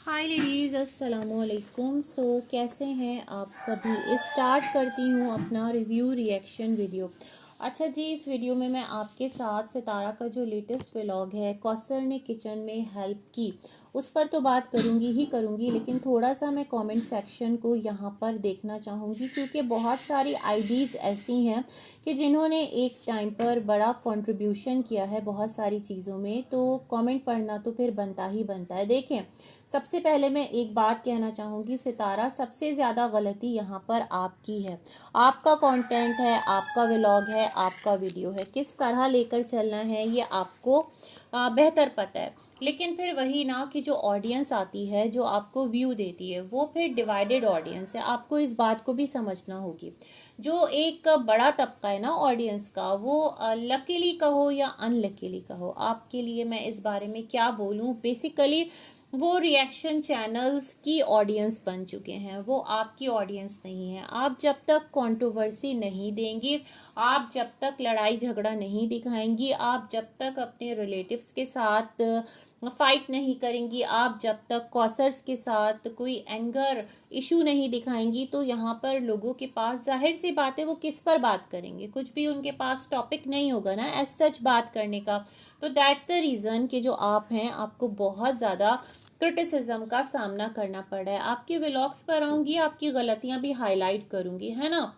हाय ladies, अस्सलामुअलैकुम। कैसे हैं आप सभी। स्टार्ट करती हूँ अपना रिव्यू रिएक्शन वीडियो। अच्छा जी, इस वीडियो में मैं आपके साथ सितारा का जो लेटेस्ट व्लॉग है, कौसर ने किचन में हेल्प की, उस पर तो बात करूँगी ही करूँगी, लेकिन थोड़ा सा मैं कमेंट सेक्शन को यहाँ पर देखना चाहूँगी, क्योंकि बहुत सारी आईडीज़ ऐसी हैं कि जिन्होंने एक टाइम पर बड़ा कंट्रीब्यूशन किया है बहुत सारी चीज़ों में, तो कमेंट पढ़ना तो फिर बनता ही बनता है। देखें, सबसे पहले मैं एक बात कहना चाहूँगी, सितारा सबसे ज़्यादा गलती यहाँ पर आपकी है। आपका कंटेंट है, आपका व्लॉग है, आपका वीडियो है, किस तरह लेकर चलना है ये आपको बेहतर पता है। लेकिन फिर वही ना कि जो ऑडियंस आती है, जो आपको व्यू देती है, वो फिर डिवाइडेड ऑडियंस है। आपको इस बात को भी समझना होगी। जो एक बड़ा तबका है ना ऑडियंस का, वो लकीली कहो या अनलकीली कहो, आपके लिए मैं इस बारे में क्या बोलूँ। बेसिकली वो रिएक्शन चैनल्स की ऑडियंस बन चुके हैं, वो आपकी ऑडियंस नहीं है। आप जब तक कंट्रोवर्सी नहीं देंगी, आप जब तक लड़ाई झगड़ा नहीं दिखाएंगी, आप जब तक अपने रिलेटिव्स के साथ फाइट नहीं करेंगी, आप जब तक कॉसर्स के साथ कोई एंगर इशू नहीं दिखाएंगी, तो यहाँ पर लोगों के पास जाहिर सी बात है वो किस पर बात करेंगे। कुछ भी उनके पास टॉपिक नहीं होगा ना एज सच बात करने का। तो दैट्स द रीज़न कि जो आप हैं, आपको बहुत ज़्यादा क्रिटिसिज्म का सामना करना पड़ा है। आपके व्लॉग्स पर आऊँगी, आपकी गलतियाँ भी हाईलाइट करूँगी, है ना।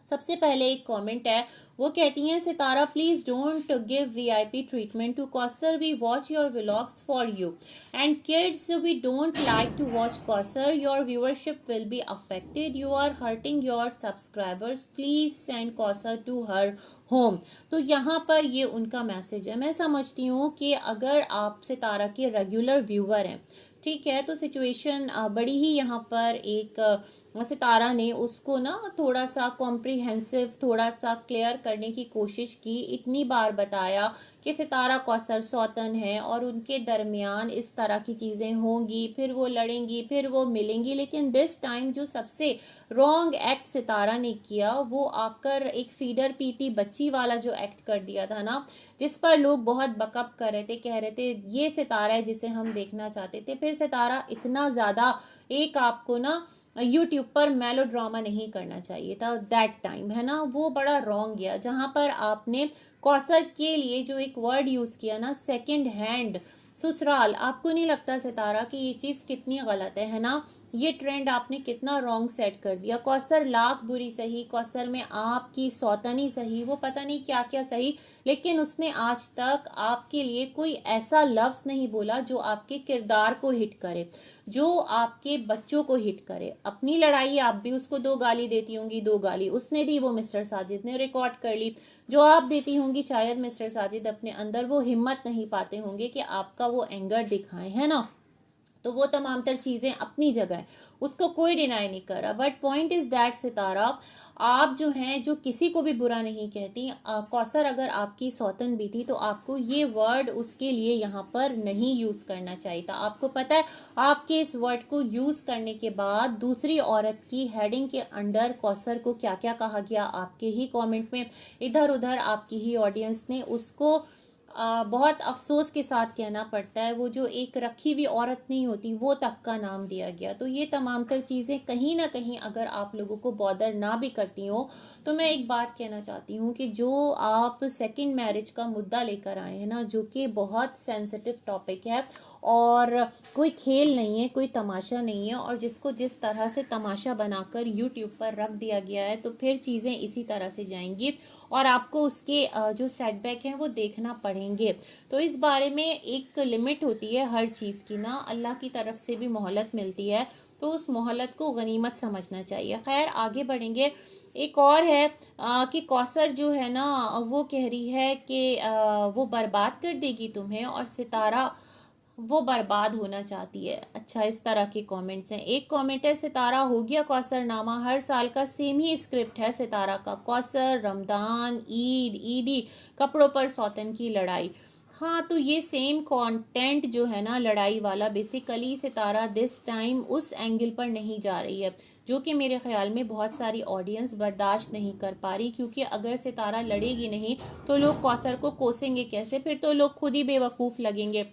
सबसे पहले एक कमेंट है, वो कहती हैं, Sitara please don't give VIP treatment to Kausar, we watch your vlogs for you and kids we don't like to watch Kausar, your viewership will be affected, you are hurting your subscribers, please send Kausar to her home. तो यहाँ पर ये उनका message है। मैं समझती हूँ कि अगर आप सितारा के रेगुलर व्यूअर हैं, ठीक है, तो सिचुएशन बड़ी ही यहाँ पर एक सितारा ने उसको ना थोड़ा सा कॉम्प्रिहेंसिव, थोड़ा सा क्लियर करने की कोशिश की। इतनी बार बताया कि सितारा कौसर सौतन है और उनके दरमियान इस तरह की चीज़ें होंगी, फिर वो लड़ेंगी, फिर वो मिलेंगी। लेकिन दिस टाइम जो सबसे रॉन्ग एक्ट सितारा ने किया, वो आकर एक फीडर पीती बच्ची वाला जो एक्ट कर दिया था ना, जिस पर लोग बहुत बकअप कर रहे थे, कह रहे थे ये सितारा है जिसे हम देखना चाहते थे। फिर सितारा इतना ज़्यादा, एक आपको ना यूट्यूब पर मेलो ड्रामा नहीं करना चाहिए था दैट टाइम, है ना। वो बड़ा रॉन्ग गया, जहाँ पर आपने कौसर के लिए जो एक वर्ड यूज़ किया ना, सेकंड हैंड ससुराल। आपको नहीं लगता सितारा कि ये चीज़ कितनी गलत है ना। ये ट्रेंड आपने कितना रॉन्ग सेट कर दिया। कौसर लाख बुरी सही, कौसर में आपकी सौतनी सही, वो पता नहीं क्या क्या सही, लेकिन उसने आज तक आपके लिए कोई ऐसा लफ्ज़ नहीं बोला जो आपके किरदार को हिट करे, जो आपके बच्चों को हिट करे। अपनी लड़ाई आप भी उसको 2 गाली देती होंगी, 2 गाली उसने दी, वो मिस्टर साजिद ने रिकॉर्ड कर ली। जो आप देती होंगी, शायद मिस्टर साजिद अपने अंदर वो हिम्मत नहीं पाते होंगे कि आपका वो एंगर दिखाएं, है ना। तो वो तमाम तर चीज़ें अपनी जगह है, उसको कोई डिनाई नहीं कर रहा। बट पॉइंट इज़ दैट सितारा, आप जो हैं, जो किसी को भी बुरा नहीं कहती, कौसर अगर आपकी सौतन भी थी तो आपको ये वर्ड उसके लिए यहाँ पर नहीं यूज़ करना चाहिए था। आपको पता है, आपके इस वर्ड को यूज़ करने के बाद दूसरी औरत की हेडिंग के अंडर कौसर को क्या क्या कहा गया, आपके ही कमेंट में, इधर उधर आपकी ही ऑडियंस ने उसको बहुत अफसोस के साथ कहना पड़ता है, वो जो एक रखी हुई औरत नहीं होती, वो तक का नाम दिया गया। तो ये तमाम तर चीज़ें कहीं ना कहीं अगर आप लोगों को बॉदर ना भी करती हो, तो मैं एक बात कहना चाहती हूँ कि जो आप सेकंड मैरिज का मुद्दा लेकर आए हैं ना, जो कि बहुत सेंसिटिव टॉपिक है और कोई खेल नहीं है, कोई तमाशा नहीं है, और जिसको जिस तरह से तमाशा बनाकर यूट्यूब पर रख दिया गया है, तो फिर चीज़ें इसी तरह से जाएंगी और आपको उसके जो सेटबैक हैं वो देखना पड़ेंगे। तो इस बारे में एक लिमिट होती है हर चीज़ की ना, अल्लाह की तरफ से भी मोहलत मिलती है, तो उस मोहलत को गनीमत समझना चाहिए। खैर, आगे बढ़ेंगे। एक और है कि कौसर जो है ना, वो कह रही है कि वो बर्बाद कर देगी तुम्हें, और सितारा वो बर्बाद होना चाहती है। अच्छा, इस तरह के कमेंट्स हैं। एक कमेंट है, सितारा हो गया कौसरनामा, हर साल का सेम ही स्क्रिप्ट है सितारा का, कौसर, रमदान, ईद, ईदी, कपड़ों पर सौतन की लड़ाई। हाँ, तो ये सेम कंटेंट जो है ना लड़ाई वाला, बेसिकली सितारा दिस टाइम उस एंगल पर नहीं जा रही है, जो कि मेरे ख्याल में बहुत सारी ऑडियंस बर्दाश्त नहीं कर पा रही। क्योंकि अगर सितारा लड़ेगी नहीं तो लोग कौसर को कोसेंगे कैसे, फिर तो लोग खुद ही बेवकूफ़ लगेंगे।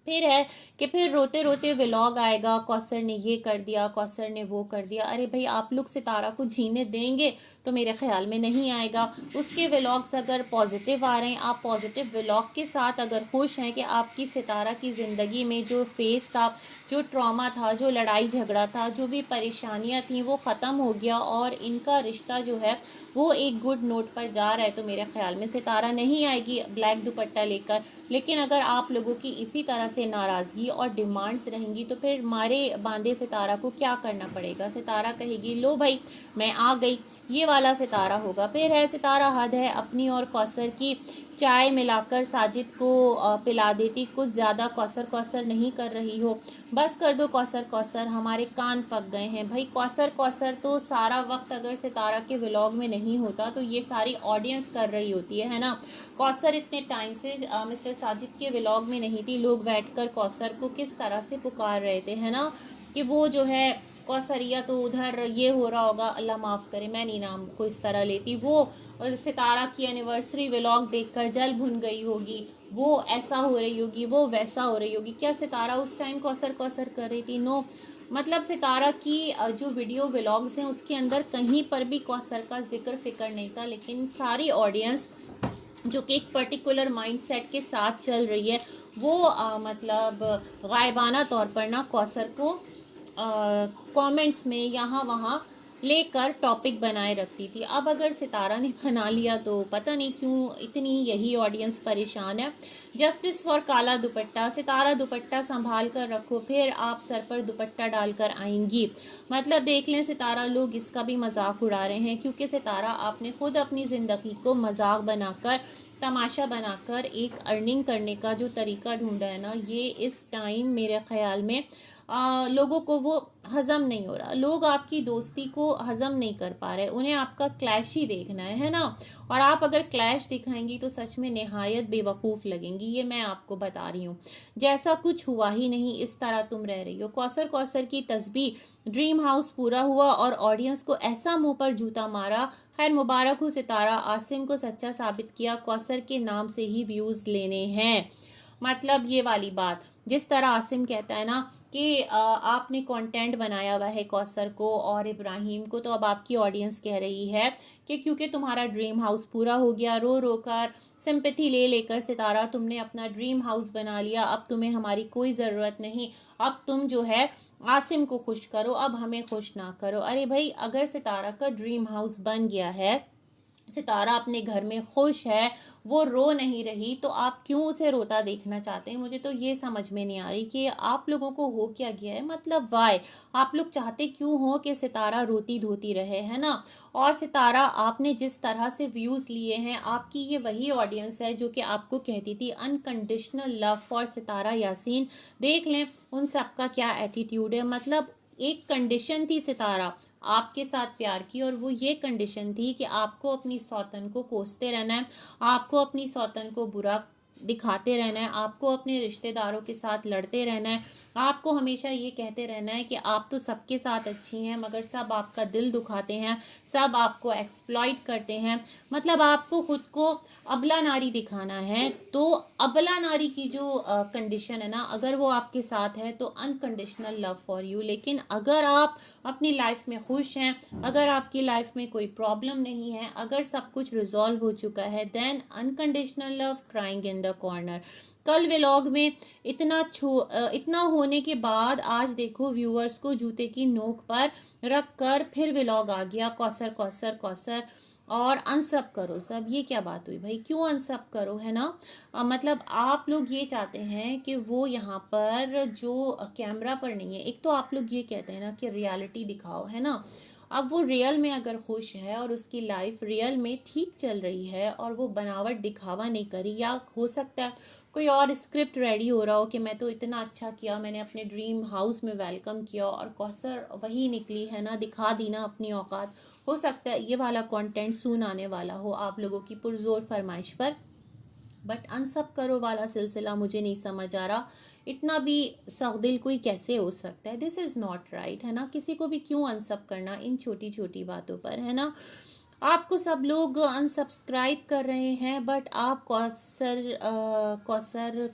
फिर है कि फिर रोते रोते व्लॉग आएगा, कौसर ने ये कर दिया, कौसर ने वो कर दिया। अरे भाई, आप लोग सितारा को जीने देंगे तो मेरे ख्याल में नहीं आएगा। उसके व्लॉग्स अगर पॉजिटिव आ रहे हैं, आप पॉजिटिव व्लॉग के साथ अगर खुश हैं कि आपकी सितारा की ज़िंदगी में जो फेस था, जो ट्रॉमा था, जो लड़ाई झगड़ा था, जो भी परेशानियां थी, वो ख़त्म हो गया और इनका रिश्ता जो है वो एक गुड नोट पर जा रहा है, तो मेरे ख्याल में सितारा नहीं आएगी ब्लैक दुपट्टा लेकर। लेकिन अगर आप लोगों की इसी तरह से नाराज़गी और डिमांड्स रहेंगी तो फिर मारे बांधे सितारा को क्या करना पड़ेगा। सितारा कहेगी लो भाई मैं आ गई, ये वाला सितारा होगा। फिर है सितारा हद है अपनी और कौसर की, चाय मिलाकर साजिद को पिला देती, कुछ ज़्यादा कौसर कौसर नहीं कर रही हो, बस कर दो कौसर कौसर, हमारे कान पक गए हैं। भाई कौसर कौसर तो सारा वक्त अगर सितारा के व्लॉग में नहीं होता तो ये सारी ऑडियंस कर रही होती है ना। कौसर इतने टाइम से मिस्टर साजिद के व्लॉग में नहीं थी, लोग बैठकर कौसर को किस तरह से पुकार रहे थे, है ना, कि वो जो है कौसरिया तो उधर ये हो रहा होगा, अल्लाह माफ़ करे मैं नहीं नाम को इस तरह लेती, वो सितारा की एनिवर्सरी व्लॉग देखकर जल भुन गई होगी, वो ऐसा हो रही होगी, वो वैसा हो रही होगी। क्या सितारा उस टाइम कौसर कौसर कर रही थी? नो। मतलब सितारा की जो वीडियो व्लॉग्स हैं उसके अंदर कहीं पर भी कौसर का जिक्र फिक्र नहीं था, लेकिन सारी ऑडियंस जो कि एक पर्टिकुलर माइंडसेट के साथ चल रही है वो मतलब गायबाना तौर पर ना कौसर को कमेंट्स में यहाँ वहाँ लेकर टॉपिक बनाए रखती थी। अब अगर सितारा ने बना लिया तो पता नहीं क्यों इतनी यही ऑडियंस परेशान है। जस्टिस फॉर काला दुपट्टा, सितारा दुपट्टा संभाल कर रखो, फिर आप सर पर दुपट्टा डालकर आएंगी। मतलब देख लें सितारा लोग इसका भी मजाक उड़ा रहे हैं, क्योंकि सितारा आपने खुद अपनी ज़िंदगी को मजाक बनाकर, तमाशा बनाकर एक अर्निंग करने का जो तरीका ढूंढा है ना, ये इस टाइम मेरे ख्याल में लोगों को वो हज़म नहीं हो रहा। लोग आपकी दोस्ती को हज़म नहीं कर पा रहे, उन्हें आपका क्लैश ही देखना है ना। और आप अगर क्लैश दिखाएंगी तो सच में नहायत बेवकूफ़ लगेंगी, ये मैं आपको बता रही हूँ। जैसा कुछ हुआ ही नहीं इस तरह तुम रह रही हो। कौसर कौसर की तस्बीह ड्रीम हाउस पूरा हुआ और ऑडियंस को ऐसा मुंह पर जूता मारा। खैर मुबारक हो सितारा, आसिम को सच्चा साबित किया, कौसर के नाम से ही व्यूज़ लेने हैं। मतलब ये वाली बात, जिस तरह आसिम कहता है ना कि आपने कंटेंट बनाया हुआ है कौसर को और इब्राहिम को, तो अब आपकी ऑडियंस कह रही है कि क्योंकि तुम्हारा ड्रीम हाउस पूरा हो गया, रो रो कर सिंपैथी ले लेकर सितारा तुमने अपना ड्रीम हाउस बना लिया, अब तुम्हें हमारी कोई ज़रूरत नहीं, अब तुम जो है आसिम को खुश करो, अब हमें खुश ना करो। अरे भाई, अगर सितारा का ड्रीम हाउस बन गया है, सितारा अपने घर में खुश है, वो रो नहीं रही, तो आप क्यों उसे रोता देखना चाहते हैं? मुझे तो ये समझ में नहीं आ रही कि आप लोगों को हो क्या गया है। मतलब वाई, आप लोग चाहते क्यों हो कि सितारा रोती धोती रहे, है ना। और सितारा आपने जिस तरह से व्यूज़ लिए हैं, आपकी ये वही ऑडियंस है जो कि आपको कहती थी अनकंडीशनल लव फॉर सितारा यासीन। देख लें उन सब का क्या एटीट्यूड है। मतलब एक कंडीशन थी सितारा आपके साथ प्यार की, और वो ये कंडीशन थी कि आपको अपनी सौतन को कोसते रहना है, आपको अपनी सौतन को बुरा दिखाते रहना है, आपको अपने रिश्तेदारों के साथ लड़ते रहना है, आपको हमेशा ये कहते रहना है कि आप तो सबके साथ अच्छी हैं मगर सब आपका दिल दुखाते हैं, सब आपको एक्सप्लॉइट करते हैं। मतलब आपको खुद को अबला नारी दिखाना है। तो अबला नारी की जो कंडीशन है ना, अगर वो आपके साथ है तो अनकंडीशनल लव फॉर यू। लेकिन अगर आप अपनी लाइफ में खुश हैं, अगर आपकी लाइफ में कोई प्रॉब्लम नहीं है, अगर सब कुछ रिजॉल्व हो चुका है, then unconditional love crying in the corner. कल व्लॉग में इतना होने के बाद आज देखो व्यूअर्स को जूते की नोक पर रख कर फिर व्लॉग आ गया कौसर कौसर कौसर और अनसब करो सब। ये क्या बात हुई भाई, क्यों अनसब करो, है ना। मतलब आप लोग ये चाहते हैं कि वो यहाँ पर जो कैमरा पर नहीं है, एक तो आप लोग ये कहते हैं ना कि रियलिटी दिखाओ, है ना। अब वो रियल में अगर खुश है और उसकी लाइफ रियल में ठीक चल रही है और वो बनावट दिखावा नहीं करी, या हो सकता है कोई और स्क्रिप्ट रेडी हो रहा हो कि मैं तो इतना अच्छा किया, मैंने अपने ड्रीम हाउस में वेलकम किया और कौसर वही निकली, है ना, दिखा दी ना अपनी औकात। हो सकता है ये वाला कंटेंट सून आने वाला हो आप लोगों की पुरजोर फरमाइश पर, बट अनसब करो वाला सिलसिला मुझे नहीं समझ आ रहा। इतना भी सख्त कोई कैसे हो सकता है? दिस इज़ नॉट राइट, है ना। किसी को भी क्यों अनसब करना इन छोटी छोटी बातों पर, है ना। आपको सब लोग अनसब्सक्राइब कर रहे हैं बट आप कौसर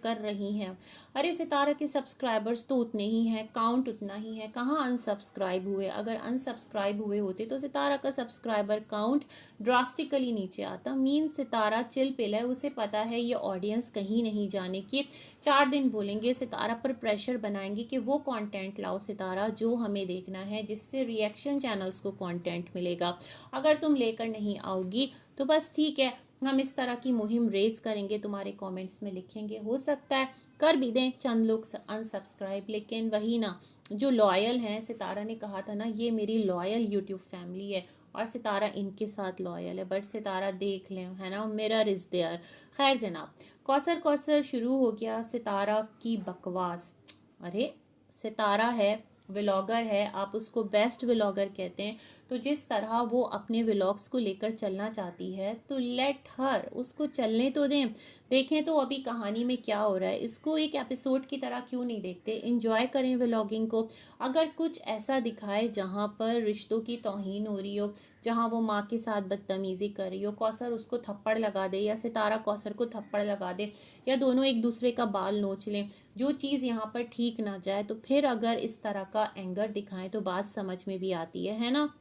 कर रही हैं। अरे सितारा के सब्सक्राइबर्स तो उतने ही हैं, काउंट उतना ही है, कहाँ अनसब्सक्राइब हुए। अगर अनसब्सक्राइब हुए होते तो सितारा का सब्सक्राइबर काउंट ड्रास्टिकली नीचे आता। मीन सितारा चिल पिल है, उसे पता है ये ऑडियंस कहीं नहीं जाने की। 4 दिन बोलेंगे, सितारा पर प्रेशर बनाएंगे कि वो कंटेंट लाओ सितारा जो हमें देखना है, जिससे रिएक्शन चैनल्स को कंटेंट मिलेगा। अगर तुम लेकर नहीं आओगी तो बस ठीक है, हम इस तरह की मुहिम रेज करेंगे, तुम्हारे कमेंट्स में लिखेंगे, हो सकता है कर भी दें चंद लोग अनसब्सक्राइब। लेकिन वही ना, जो लॉयल हैं, सितारा ने कहा था ना ये मेरी लॉयल यूट्यूब फैमिली है और सितारा इनके साथ लॉयल है। बट सितारा देख लें, है ना, मिरर इज देयर। खैर जनाब, कौसर कौसर शुरू हो गया सितारा की बकवास। अरे सितारा है, व्लॉगर है, आप उसको बेस्ट व्लॉगर कहते हैं, तो जिस तरह वो अपने व्लॉग्स को लेकर चलना चाहती है तो लेट हर, उसको चलने तो दें। देखें तो अभी कहानी में क्या हो रहा है, इसको एक एपिसोड की तरह क्यों नहीं देखते, इंजॉय करें व्लॉगिंग को। अगर कुछ ऐसा दिखाए जहाँ पर रिश्तों की तौहीन हो रही हो, जहाँ वो माँ के साथ बदतमीजी कर रही हो, कौसर उसको थप्पड़ लगा दे या सितारा कौसर को थप्पड़ लगा दे या दोनों एक दूसरे का बाल नोच लें, जो चीज़ यहाँ पर ठीक ना जाए, तो फिर अगर इस तरह का एंगर दिखाएं तो बात समझ में भी आती है ना।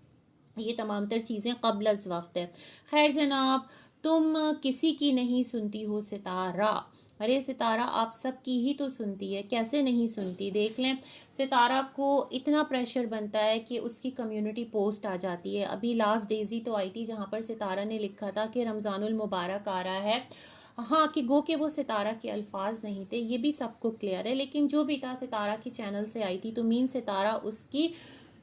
ये तमाम तर चीज़ें कब्ल अज़ वक्त है। खैर जनाब, तुम किसी की नहीं सुनती हो सितारा। अरे सितारा आप सब की ही तो सुनती है, कैसे नहीं सुनती। देख लें, सितारा को इतना प्रेशर बनता है कि उसकी कम्युनिटी पोस्ट आ जाती है। अभी लास्ट डेज़ तो आई थी जहाँ पर सितारा ने लिखा था कि रमज़ानुल मुबारक आ रहा है। हाँ, कि गो के वो सितारा के अल्फाज नहीं थे, ये भी सबको क्लियर है, लेकिन जो भी था सितारा के चैनल से आई थी, तो मीन सितारा उसकी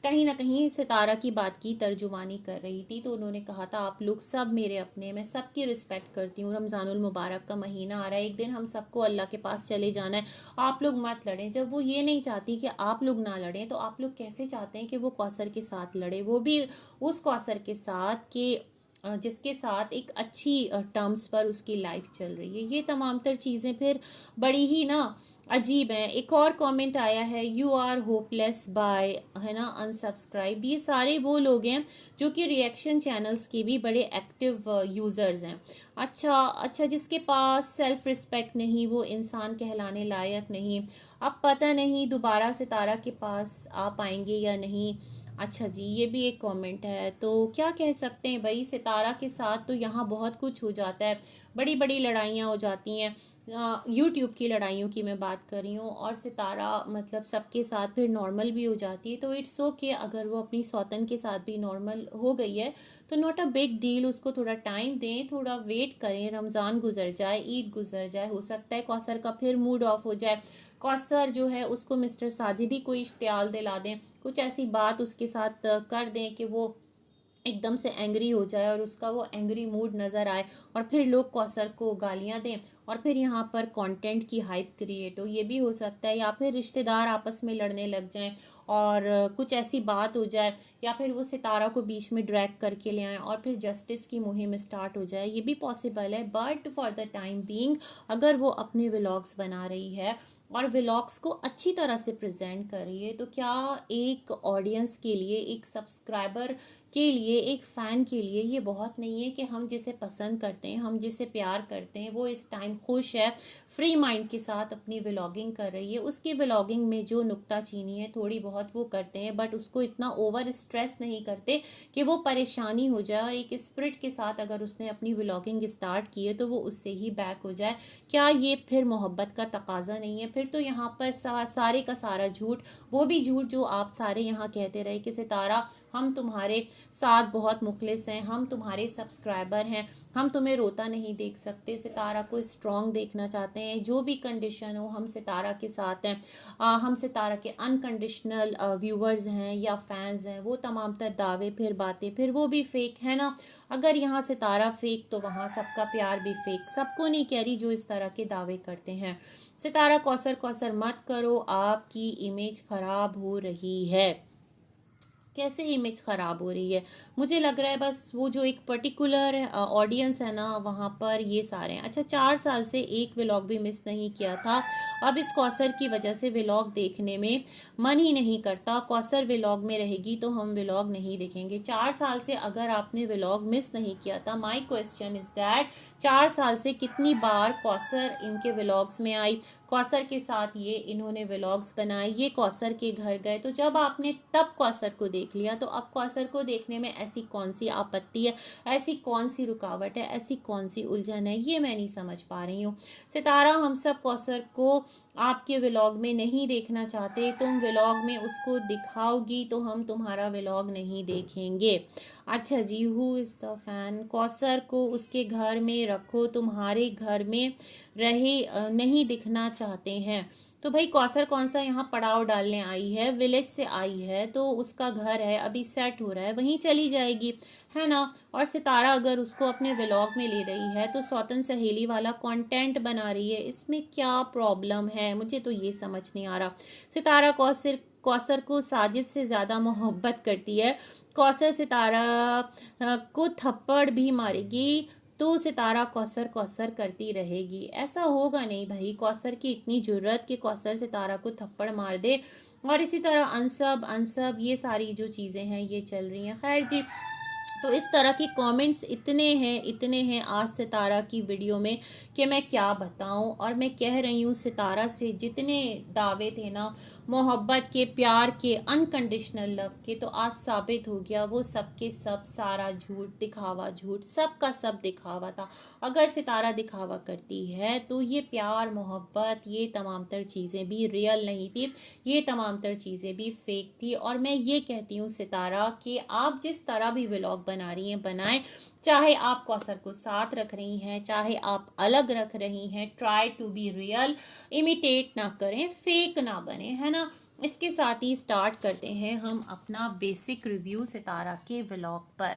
कहीं ना कहीं सितारा की बात की तर्जुमानी कर रही थी। तो उन्होंने कहा था आप लोग सब मेरे अपने, मैं सबकी रिस्पेक्ट करती हूँ, रमज़ानुल मुबारक का महीना आ रहा है, एक दिन हम सबको अल्लाह के पास चले जाना है, आप लोग मत लड़ें। जब वो ये नहीं चाहती कि आप लोग ना लड़ें, तो आप लोग कैसे चाहते हैं कि वो कौसर के साथ लड़े, वो भी उस कौसर के साथ कि जिसके साथ एक अच्छी टर्म्स पर उसकी लाइफ चल रही है। ये तमाम तर चीज़ें फिर बड़ी ही ना अजीब है। एक और कमेंट आया है, यू आर होपलेस बाय, है ना, अनसब्सक्राइब। ये सारे वो लोग हैं जो कि रिएक्शन चैनल्स के भी बड़े एक्टिव यूज़र्स हैं। अच्छा, जिसके पास सेल्फ रिस्पेक्ट नहीं, वो इंसान कहलाने लायक नहीं। अब पता नहीं दोबारा सितारा के पास आ पाएंगे या नहीं। अच्छा जी, ये भी एक कमेंट है, तो क्या कह सकते हैं भाई, सितारा के साथ तो यहाँ बहुत कुछ हो जाता है, बड़ी बड़ी लड़ाइयाँ हो जाती हैं। यूट्यूब की लड़ाइयों की मैं बात कर रही हूँ, और सितारा मतलब सबके साथ फिर नॉर्मल भी हो जाती है, तो इट्स ओके। अगर वो अपनी सौतन के साथ भी नॉर्मल हो गई है तो नॉट अ बिग डील, उसको थोड़ा टाइम दें, थोड़ा वेट करें, रमज़ान गुजर जाए, ईद गुजर जाए, हो सकता है कौसर का फिर मूड ऑफ हो जाए, कौसर जो है उसको मिस्टर साजिदी को इश्तियाल दिला दें, कुछ ऐसी बात उसके साथ कर दें कि वो एकदम से एंग्री हो जाए और उसका वो एंग्री मूड नज़र आए, और फिर लोग कौसर को गालियां दें और फिर यहाँ पर कंटेंट की हाइप क्रिएट हो। ये भी हो सकता है, या फिर रिश्तेदार आपस में लड़ने लग जाएं और कुछ ऐसी बात हो जाए, या फिर वो सितारा को बीच में ड्रैग करके ले आएँ और फिर जस्टिस की मुहिम स्टार्ट हो जाए। ये भी पॉसिबल है, but for the time being अगर वो अपने व्लॉग्स बना रही है और व्लॉग्स को अच्छी तरह से प्रेजेंट कर रही है, तो क्या एक ऑडियंस के लिए, एक सब्सक्राइबर के लिए, एक फ़ैन के लिए ये बहुत नहीं है कि हम जिसे पसंद करते हैं, हम जिसे प्यार करते हैं, वो इस टाइम खुश है, फ्री माइंड के साथ अपनी व्लॉगिंग कर रही है। उसकी व्लॉगिंग में जो नुक्ताचीनी है थोड़ी बहुत वो करते हैं, बट उसको इतना ओवर स्ट्रेस नहीं करते कि वो परेशानी हो जाए, और एक स्पिरिट के साथ अगर उसने अपनी व्लॉगिंग स्टार्ट की है तो वो उससे ही बैक हो जाए। क्या ये फिर मोहब्बत का तकाजा नहीं है? फिर तो यहाँ पर सारे का सारा झूठ, वो भी झूठ जो आप सारे यहाँ कहते रहे कि सितारा हम तुम्हारे साथ बहुत मुखलिस हैं, हम तुम्हारे सब्सक्राइबर हैं, हम तुम्हें रोता नहीं देख सकते, सितारा को स्ट्रॉन्ग देखना चाहते हैं, जो भी कंडीशन हो हम सितारा के साथ हैं, हम सितारा के अनकंडीशनल व्यूवर्स हैं या फैंस हैं। वो तमाम तर दावे, फिर बातें, फिर वो भी फेक है ना। अगर यहाँ सितारा फेक तो वहाँ सबका प्यार भी फेक। सबको नहीं कह रही जो इस तरह के दावे करते हैं। सितारा कौसर कौसर मत करो, आपकी इमेज खराब हो रही है। कैसे इमेज ख़राब हो रही है। मुझे लग रहा है बस वो जो एक पर्टिकुलर ऑडियंस है ना, वहाँ पर ये सारे हैं। अच्छा, 4 साल से एक व्लॉग भी मिस नहीं किया था। अब इस कौसर की वजह से व्लॉग देखने में मन ही नहीं करता। कौसर व्लॉग में रहेगी तो हम व्लॉग नहीं देखेंगे। 4 साल से अगर आपने व्लॉग मिस नहीं किया था, माई क्वेश्चन इज़ दैट 4 साल से कितनी बार कौसर इनके व्लॉग्स में आई, कौसर के साथ ये इन्होंने व्लॉग्स बनाए, ये कौसर के घर गए। तो जब आपने तब कौसर को देख लिया, तो अब कौसर को देखने में ऐसी कौन सी आपत्ति है, ऐसी कौन सी रुकावट है, ऐसी कौन सी उलझन है, ये मैं नहीं समझ पा रही हूँ। सितारा, हम सब कौसर को आपके व्लॉग में नहीं देखना चाहते। तुम व्लॉग में उसको दिखाओगी तो हम तुम्हारा व्लॉग नहीं देखेंगे। अच्छा जी, who is the fan? Kausar को उसके घर में रखो, तुम्हारे घर में रहे नहीं दिखना चाहते हैं। तो भाई कौसर कौन सा यहाँ पड़ाव डालने आई है? विलेज से आई है तो उसका घर है, अभी सेट हो रहा है, वहीं चली जाएगी, है ना। और सितारा अगर उसको अपने व्लॉग में ले रही है तो सौतन सहेली वाला कंटेंट बना रही है, इसमें क्या प्रॉब्लम है? मुझे तो ये समझ नहीं आ रहा। सितारा कौसर कौसर को साजिद से ज़्यादा मोहब्बत करती है। कौसर सितारा को थप्पड़ भी मारेगी तो सितारा कौसर कौसर करती रहेगी। ऐसा होगा नहीं भाई, कौसर की इतनी जुर्रत कि कौसर सितारा को थप्पड़ मार दे। और इसी तरह अनसब अनसब ये सारी जो चीज़ें हैं ये चल रही हैं। खैर जी, तो इस तरह के कमेंट्स इतने हैं आज सितारा की वीडियो में कि मैं क्या बताऊं। और मैं कह रही हूँ, सितारा से जितने दावे थे ना मोहब्बत के, प्यार के, अनकंडीशनल लव के, तो आज साबित हो गया वो सब के सब सारा झूठ, दिखावा झूठ, सब का सब दिखावा था। अगर सितारा दिखावा करती है तो ये प्यार, मोहब्बत, ये तमाम तर चीज़ें भी रियल नहीं थी, ये तमाम तर चीज़ें भी फेक थी। और मैं ये कहती हूँ सितारा कि आप जिस तरह भी व्लॉग बना रही हैं बनाएं, चाहे आप कौसर को साथ रख रही हैं, चाहे आप अलग रख रही हैं, try to be real, imitate ना करें, फेक ना बने, है ना। इसके साथ ही स्टार्ट करते हैं हम अपना बेसिक रिव्यू सितारा के व्लॉग पर।